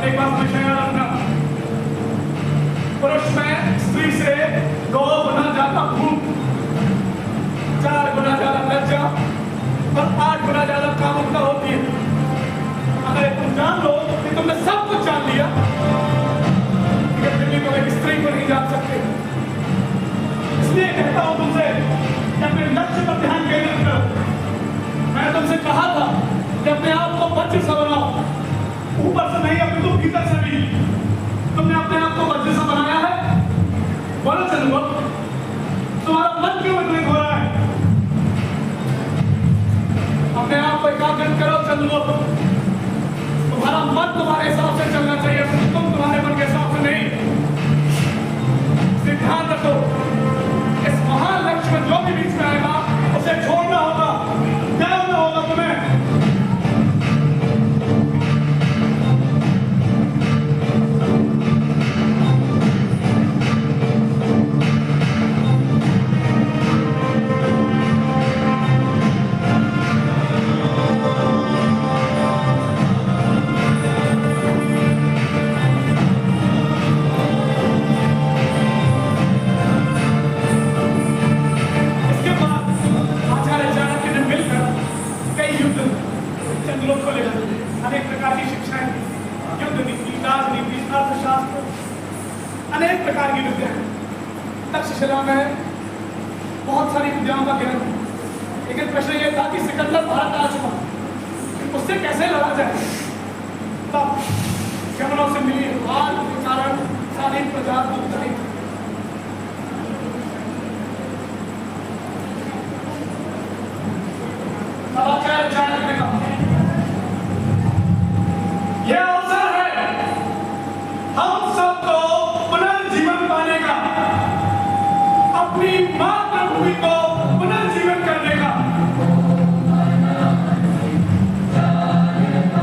एक बात हमेशा याद रखना, पुरुष में स्त्री से 2 गुना ज्यादा भूख, 4 गुना ज्यादा लज्जा और 8 गुना ज्यादा कामुकता होती है। अगर तुम जान लो कि तुमने सब कुछ जान लिया, फिर तुम एक स्त्री को नहीं जान सकते। इसलिए कहता हूं तुमसे कि अपने लक्ष्य पर ध्यान केंद्रित करो। मैंने तुमसे कहा था कि अपने आप को वज्र सा बनाओ, ऊपर से नहीं अपने तुम भीतर से भी। तुमने अपने आप को वज्र सा बनाया है? बोलो चंद्रगुप्त, तुम्हारा मन क्यों विचलित हो रहा है? अपने आप को एकाग्र करो चंद्रगुप्त। तुम्हारा मन तुम्हारे हिसाब से चलना चाहिए, तुम तुम्हारे मन के हिसाब से नहीं। ध्यान रखो, इस महान लक्ष्य में जो भी बीच में आएगा उसे छोड़ना होगा, त्यागना होगा तुम्हें। अनेक प्रकार की शिक्षाएं, युद्ध नीति, राजनीति, अर्थशास्त्र, अनेक प्रकार की विद्याएं। तक्षशिला में बहुत सारी विद्याओं का ज्ञान, लेकिन प्रश्न ये था कि सिकंदर भारत आ चुका, उससे कैसे लड़ा जाए। तब यमनों से मिली हार के कारण सारी प्रजा दुखदायी। यह अवसर है हम सबको पुनर्जीवन पाने का, अपनी मातृभूमि को पुनर्जीवन करने का,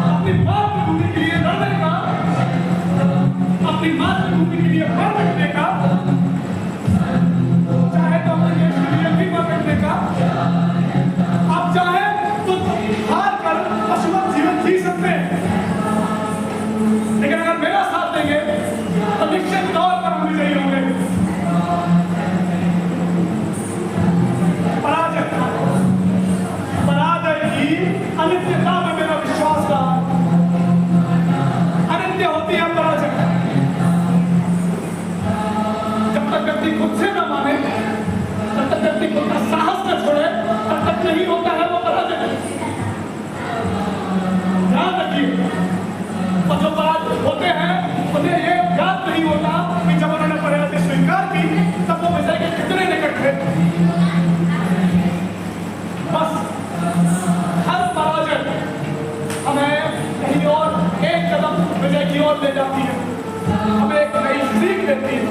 अपनी मातृभूमि के लिए लड़ने का, अपनी मातृभूमि के लिए मरने का, चाहे तो अपने देश के लिए भी मरने का। आप चाहे तो हार कर पशुवत जीवन जी सकते हैं, लेकिन अगर मेरा साथ देंगे तो निश्चित तौर पर हम विजयी होंगे। पराजय की अनित्यता में मेरा विश्वास रहा। अनित्य होती है पराजय। जब तक व्यक्ति खुद से न माने, तब तक व्यक्ति खुद का साहस न छोड़े, तब तक नहीं होता है वो पराजय। ध्यान रखिए, और जो पराजित होते हैं उन्हें ये याद नहीं होता कि जब उन्होंने पराजय स्वीकार की तब वो विजय के कितने निकट थे। बस हर पराजय हमें कहीं और एक कदम विजय की ओर ले जाती है, हमें एक नई सीख देती है।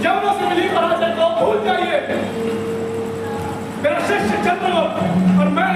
यमनों से मिली पराजय को भूल जाइए। मेरा शिष्य चंद्रगुप्त और मैं